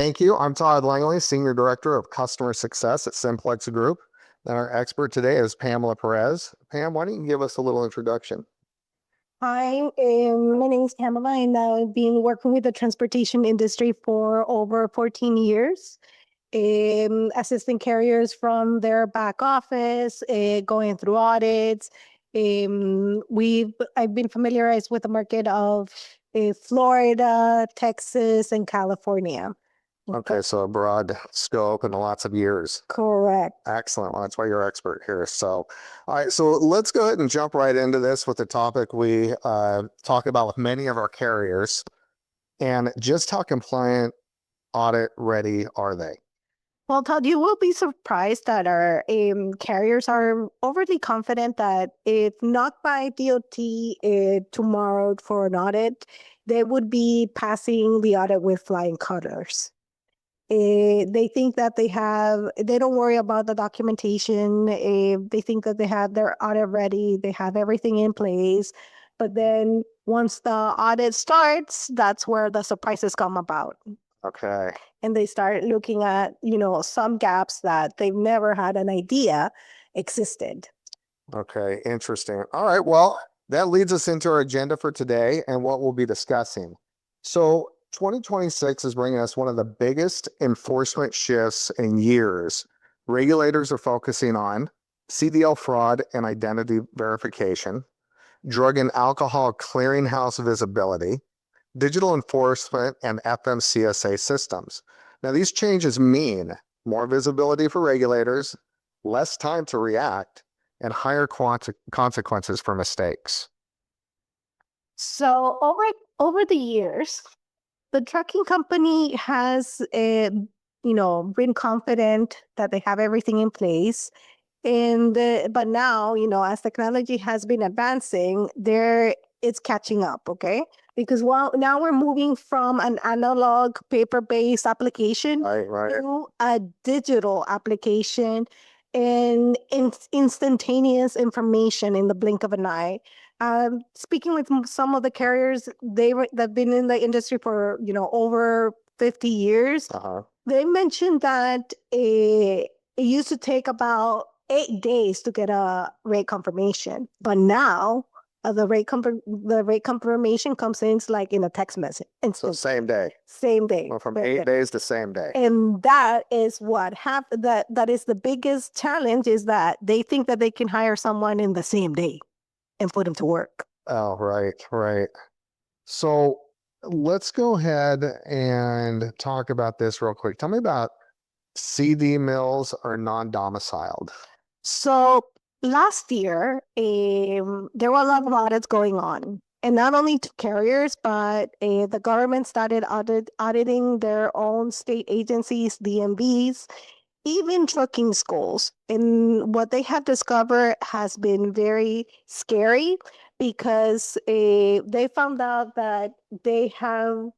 Thank you. I'm Todd Langley, Senior Director of Customer Success at Simplex Group. And our expert today is Pamela Perez. Pam, why don't you give us a little introduction? Hi, my name is Pamela, and I've been working with the transportation industry for over 14 years, assisting carriers from their back office, going through audits. I've been familiarized with the market of Florida, Texas, and California. Okay, so a broad scope and lots of years. Correct. Excellent. Well, that's why you're expert here. So, all right, so let's go ahead and jump right into this with the topic we talk about with many of our carriers, and just how compliant, audit ready are they? Well, Todd, you will be surprised that our carriers are overly confident that if not by DOT tomorrow for an audit, they would be passing the audit with flying colors. They think that they don't worry about the documentation. They think that they have their audit ready, they have everything in place. But then once the audit starts, that's where the surprises come about. Okay. And they start looking at, some gaps that they've never had an idea existed. Okay, interesting. All right, well, that leads us into our agenda for today and what we'll be discussing. So 2026 is bringing us one of the biggest enforcement shifts in years. Regulators are focusing on CDL fraud and identity verification, drug and alcohol clearinghouse visibility, digital enforcement, and FMCSA systems. Now, these changes mean more visibility for regulators, less time to react, and higher consequences for mistakes. So over the years, the trucking company has, been confident that they have everything in place. And but now, as technology has been advancing, it's catching up, okay? Because now we're moving from an analog paper-based application Right. to a digital application and instantaneous information in the blink of an eye. Speaking with some of the carriers, they've been in the industry for over 50 years. They mentioned that it used to take about 8 days to get a rate confirmation, but now the rate confirmation comes in like in a text message. So same day. Same day. Well, from 8 days to same day. And that is what happened. That is the biggest challenge, is that they think that they can hire someone in the same day and put them to work. Oh, right. So let's go ahead and talk about this real quick. Tell me about CD mills are non-domiciled. So last year, there were a lot of audits going on, and not only to carriers, but the government started auditing their own state agencies, DMVs, even trucking schools. And what they have discovered has been very scary, because they found out that the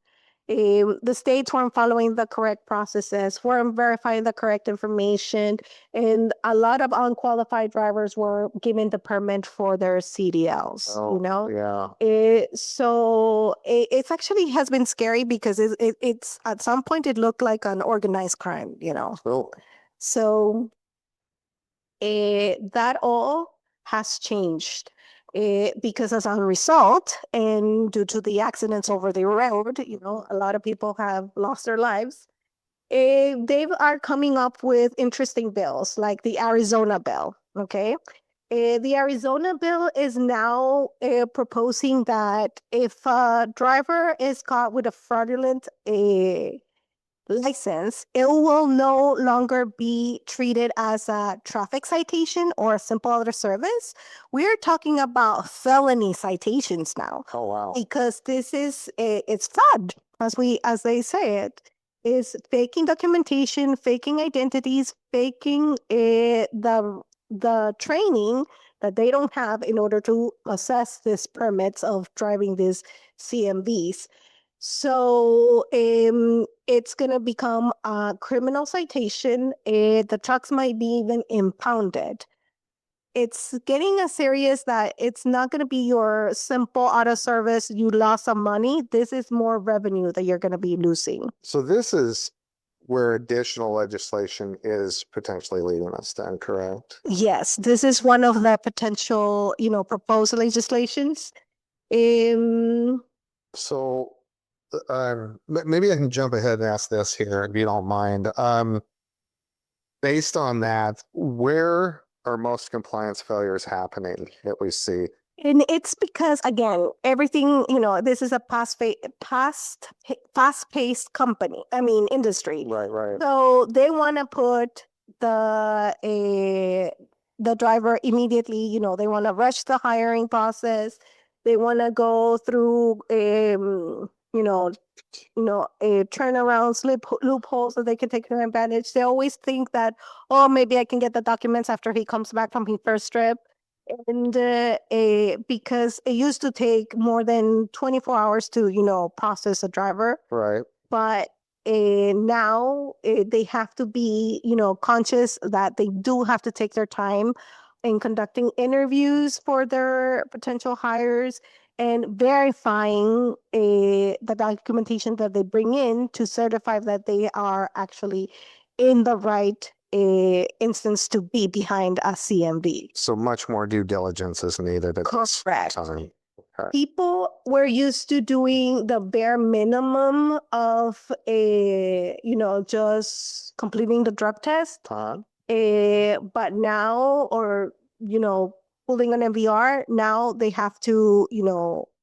states weren't following the correct processes, weren't verifying the correct information, and a lot of unqualified drivers were given the permit for their CDLs. Yeah. It's actually has been scary, because it's at some point it looked like an organized crime. Oh. So that all has changed. Because as a result, and due to the accidents over the road, a lot of people have lost their lives. They are coming up with interesting bills, like the Arizona bill. Okay. The Arizona bill is now proposing that if a driver is caught with a fraudulent license, it will no longer be treated as a traffic citation or a simple other service. We're talking about felony citations now. Oh, wow. Because it's fraud, as they say it, is faking documentation, faking identities, faking the training that they don't have in order to assess these permits of driving these CMVs. So it's going to become a criminal citation. The trucks might be even impounded. It's getting as serious that it's not going to be your simple auto service. You lost some money. This is more revenue that you're going to be losing. So this is where additional legislation is potentially leading us then, correct? Yes, this is one of the potential, proposed legislations. So, maybe I can jump ahead and ask this here, if you don't mind. Based on that, where are most compliance failures happening that we see? And it's because, again, everything, this is a fast-paced company, industry. Right. So they want to put the driver immediately, they want to rush the hiring process. They want to go through, turnarounds, loopholes that they can take advantage. They always think that, oh, maybe I can get the documents after he comes back from his first trip. And because it used to take more than 24 hours to, process a driver. Right. But now they have to be, conscious that they do have to take their time in conducting interviews for their potential hires and verifying the documentation that they bring in to certify that they are actually in the right instance to be behind a CMV. So much more due diligence is needed at this Correct. time. Okay. People were used to doing the bare minimum of just completing the drug test. But now, or, pulling an MVR, now they have to,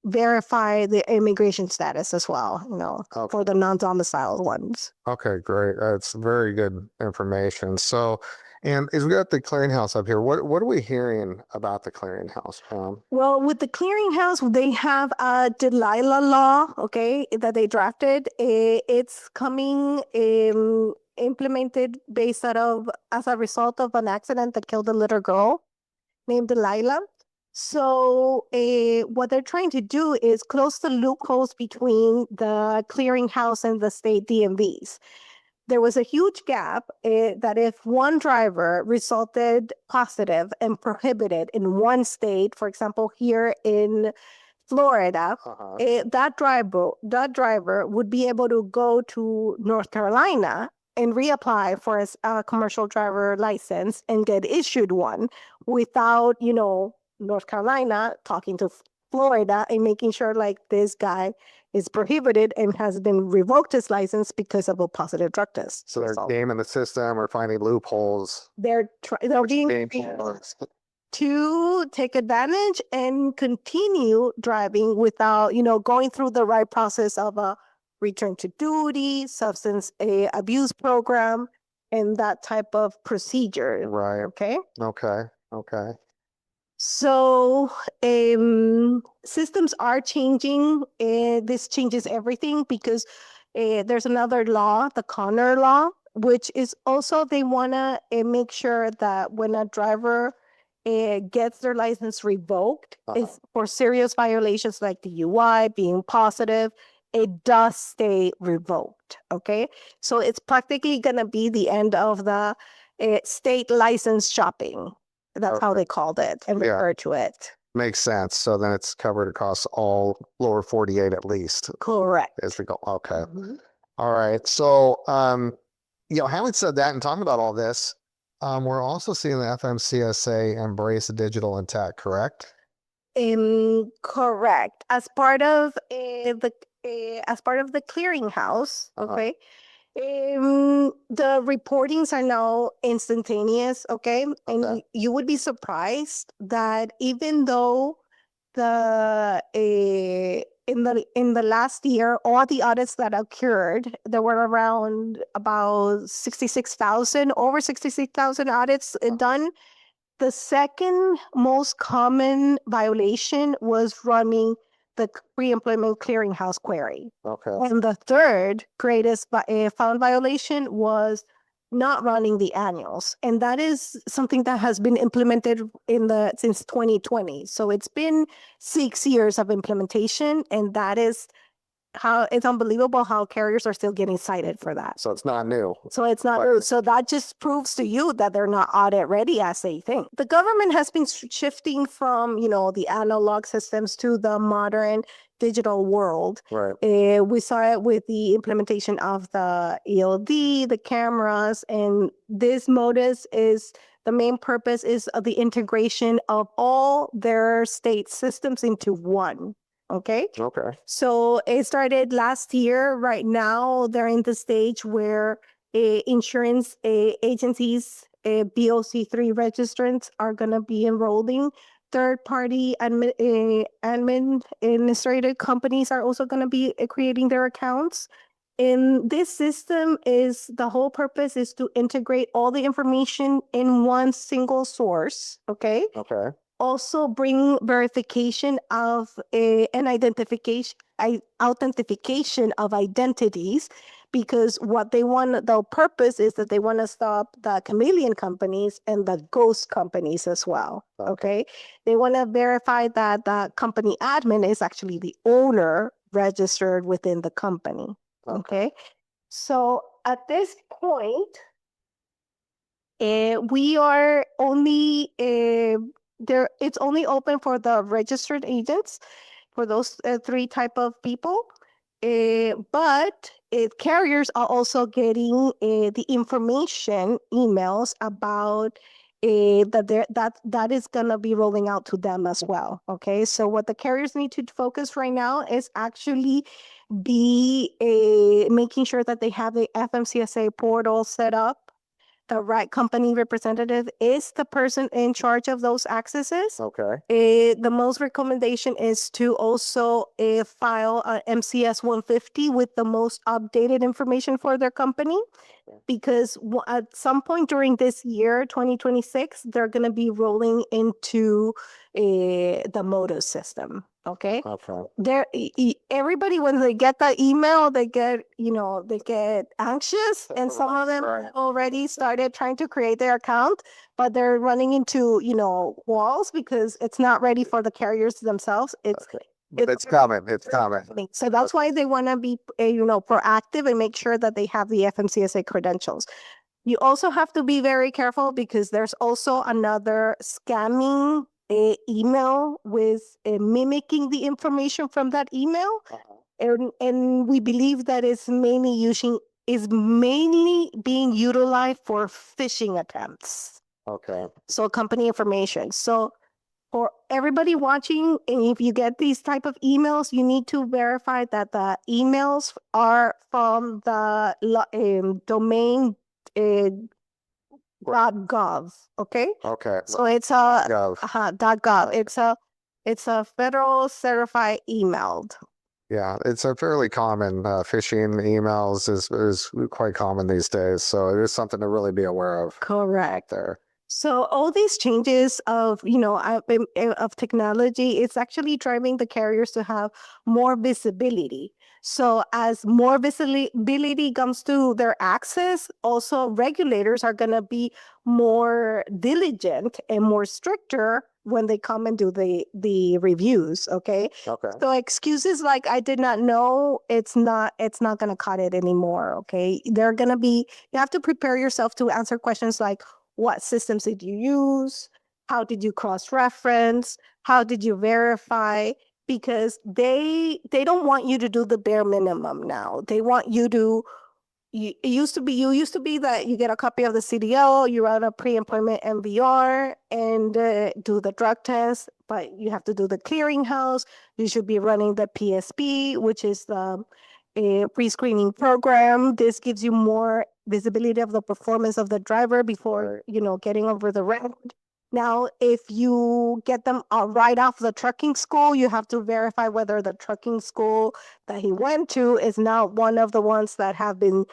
verify the immigration status as well, Okay. for the non-domiciled ones. Okay, great. That's very good information. So, and as we got the clearinghouse up here, what are we hearing about the clearinghouse, Pam? Well, with the clearinghouse, they have a Delilah law, okay, that they drafted. It's coming implemented based as a result of an accident that killed a little girl named Delilah. So what they're trying to do is close the loopholes between the clearinghouse and the state DMVs. There was a huge gap that if one driver resulted positive and prohibited in one state, for example, here in Florida, that driver would be able to go to North Carolina and reapply for a commercial driver license and get issued one without, North Carolina talking to Florida and making sure like this guy is prohibited and has been revoked his license because of a positive drug test. So they're result. gaming the system or finding loopholes. They're being Games. to take advantage and continue driving without, going through the right process of a return to duty, substance abuse program, and that type of procedure. Right. Okay. So systems are changing. This changes everything because there's another law, the Connor law, which is also they want to make sure that when a driver gets their license revoked, it's for serious violations like DUI, being positive, it does stay revoked. Okay, so it's practically going to be the end of the state license shopping. That's how they called it and referred to it. Makes sense. So then it's covered across all lower 48 at least. Correct. Is the goal. Okay. All right. So, having said that and talking about all this, we're also seeing the FMCSA embrace digital and tech, correct? Correct. As part of the clearinghouse, okay. The reportings are now instantaneous, okay? And you would be surprised that even though in the last year, all the audits that occurred, there were around about 66,000, over 66,000 audits done. The second most common violation was running the pre-employment clearinghouse query. Okay. And the third greatest found violation was not running the annuals. And that is something that has been implemented since 2020. So it's been 6 years of implementation, and that is how it's unbelievable how carriers are still getting cited for that. So it's not new. So it's not new. So that just proves to you that they're not audit ready as they think. The government has been shifting from, the analog systems to the modern digital world. Right. We saw it with the implementation of the ELD, the cameras, and this modus is the main purpose is of the integration of all their state systems into one. Okay. Okay. So it started last year. Right now, they're in the stage where insurance agencies, BOC3 registrants are going to be enrolling. Third-party administrative companies are also going to be creating their accounts. And this system the whole purpose is to integrate all the information in one single source. Okay. Okay. Also bring verification of an authentication of identities, because what they want, the purpose is that they want to stop the chameleon companies and the ghost companies as well. Okay. They want to verify that the company admin is actually the owner registered within the company. Okay. So at this point, we are only there. It's only open for the registered agents, for those three type of people. But carriers are also getting the information emails about that is gonna be rolling out to them as well. Okay, so what the carriers need to focus right now is actually be making sure that they have the FMCSA portal set up. The right company representative is the person in charge of those accesses. Okay. The most recommendation is to also file a MCS 150 with the most updated information for their company, because at some point during this year, 2026, they're going to be rolling into the MODO system. Okay. Everybody, when they get that email, they get anxious, and some of them already started trying to create their account, but they're running into walls because it's not ready for the carriers themselves. It's coming. It's coming. So that's why they want to be proactive and make sure that they have the FMCSA credentials. You also have to be very careful, because there's also another scamming email with mimicking the information from that email. And we believe that is mainly being utilized for phishing attempts. Okay. So company information. So for everybody watching, and if you get these type of emails, you need to verify that the emails are from the domain .gov. Okay. Okay. So it's a Gov. .gov. It's a federal certified email. Yeah, it's a fairly common phishing emails is quite common these days. So it is something to really be aware of. Correct. There. So all these changes of of technology, it's actually driving the carriers to have more visibility. So as more visibility comes to their access, also regulators are going to be more diligent and more stricter when they come and do the reviews. Okay. Okay. So excuses like "I did not know," it's not going to cut it anymore. Okay. They're going to be, you have to prepare yourself to answer questions like, what systems did you use? How did you cross-reference? How did you verify? Because they don't want you to do the bare minimum now. They want you to, you used to be that you get a copy of the CDL, you run a pre-employment MVR and do the drug test, but you have to do the clearinghouse. You should be running the PSP, which is the pre-screening program. This gives you more visibility of the performance of the driver before getting over the road. Now, if you get them right off the trucking school, you have to verify whether the trucking school that he went to is not one of the ones that have been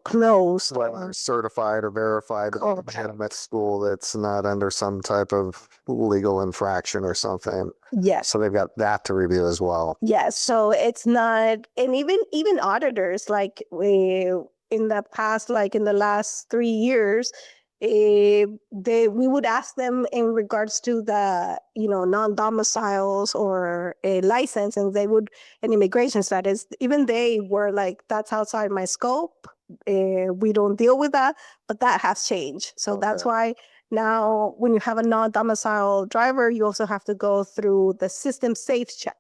closed. Whether certified or verified legitimate school that's not under some type of legal infraction or something. Yes. So they've got that to review as well. Yes. So it's not, and even auditors, like in the past, like in the last 3 years, we would ask them in regards to the non-domiciles or a license, and an immigration status. Even they were like, that's outside my scope. We don't deal with that, but that has changed. So that's why now when you have a non-domicile driver, you also have to go through the system safe check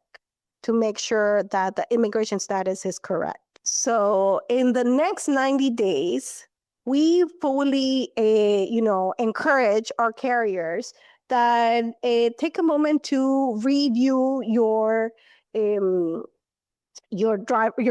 to make sure that the immigration status is correct. So in the next 90 days, we fully, encourage our carriers that take a moment to review your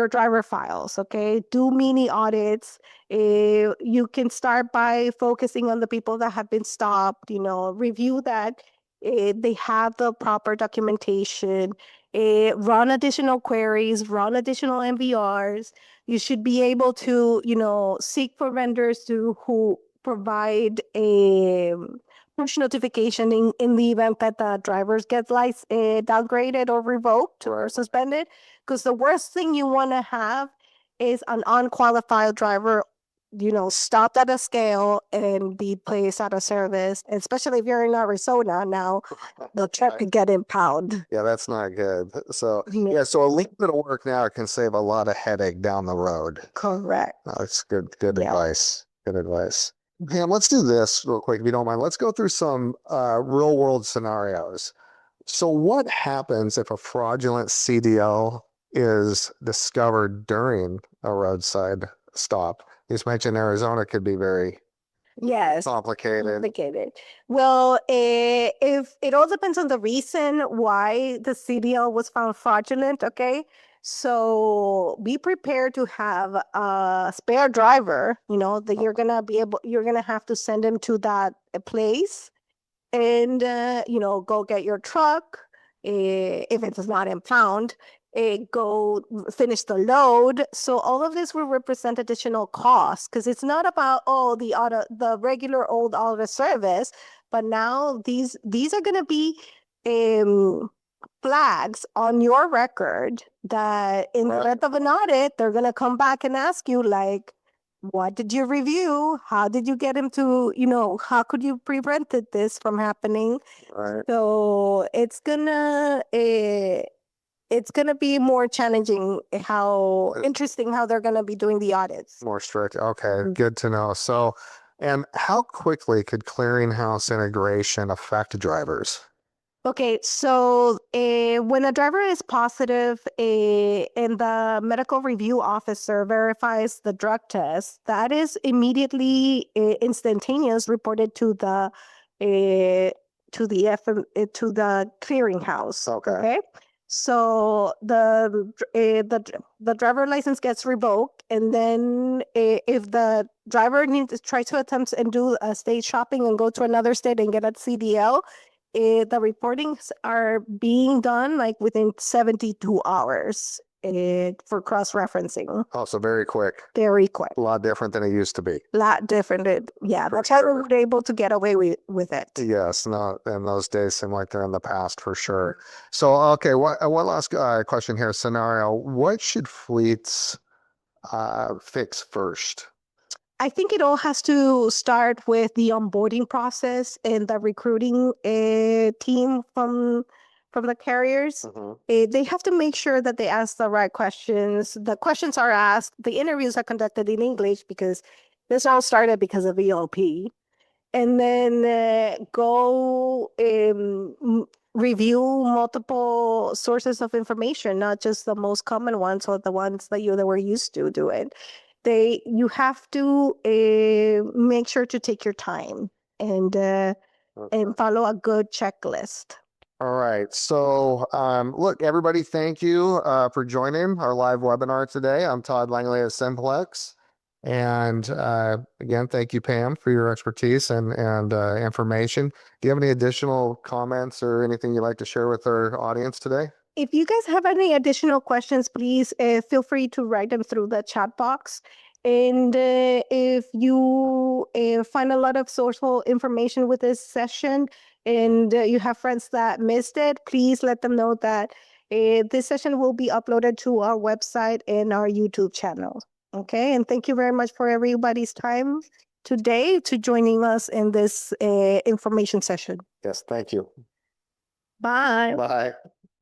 driver files. Okay, do mini audits. You can start by focusing on the people that have been stopped. Review that they have the proper documentation. Run additional queries, run additional MVRs. You should be able to seek for vendors who provide a push notification in the event that the drivers get downgraded or revoked or suspended. Because the worst thing you want to have is an unqualified driver, stopped at a scale and be placed out of service. Especially if you're in Arizona now, the truck could get impounded. Yeah, that's not good. So so a little bit of work now can save a lot of headache down the road. Correct. That's good advice. Good advice. Pam, let's do this real quick, if you don't mind. Let's go through some real world scenarios. So what happens if a fraudulent CDL is discovered during a roadside stop? You just mentioned Arizona could be very complicated. Well, if it all depends on the reason why the CDL was found fraudulent, okay? So be prepared to have a spare driver, that you're gonna have to send him to that place and go get your truck if it's not impound, go finish the load. So all of this will represent additional costs, because it's not about the regular old auto service, but now these are going to be flags on your record that in the event of an audit, they're going to come back and ask you, like, what did you review? How did you get him to, how could you prevented this from happening? Right. So it's gonna be more challenging, interesting how they're gonna be doing the audits. More strict. Okay, good to know. So, and how quickly could clearinghouse integration affect drivers? Okay, so when a driver is positive and the medical review officer verifies the drug test, that is immediately instantaneous reported to the clearinghouse. Okay. So the driver license gets revoked, and then if the driver tries to attempt and do a state shopping and go to another state and get a CDL, the reportings are being done like within 72 hours for cross-referencing. Oh, so very quick. Very quick. A lot different than it used to be. Lot different. Yeah, that's how we were able to get away with it. Yes, no, and those days seem like they're in the past for sure. So, okay, one last question here, scenario. What should fleets fix first? I think it all has to start with the onboarding process and the recruiting team from the carriers. They have to make sure that they ask the right questions. The questions are asked. The interviews are conducted in English, because this all started because of ELP. And then go review multiple sources of information, not just the most common ones or the ones that were used to do it. You have to make sure to take your time and follow a good checklist. All right. So, look, everybody, thank you for joining our live webinar today. I'm Todd Langley of Simplex. And again, thank you, Pam, for your expertise and information. Do you have any additional comments or anything you'd like to share with our audience today? If you guys have any additional questions, please feel free to write them through the chat box. And if you find a lot of social information with this session and you have friends that missed it, please let them know that this session will be uploaded to our website and our YouTube channel. Okay, and thank you very much for everybody's time. today to joining us in this information session. Yes, thank you. Bye. Bye.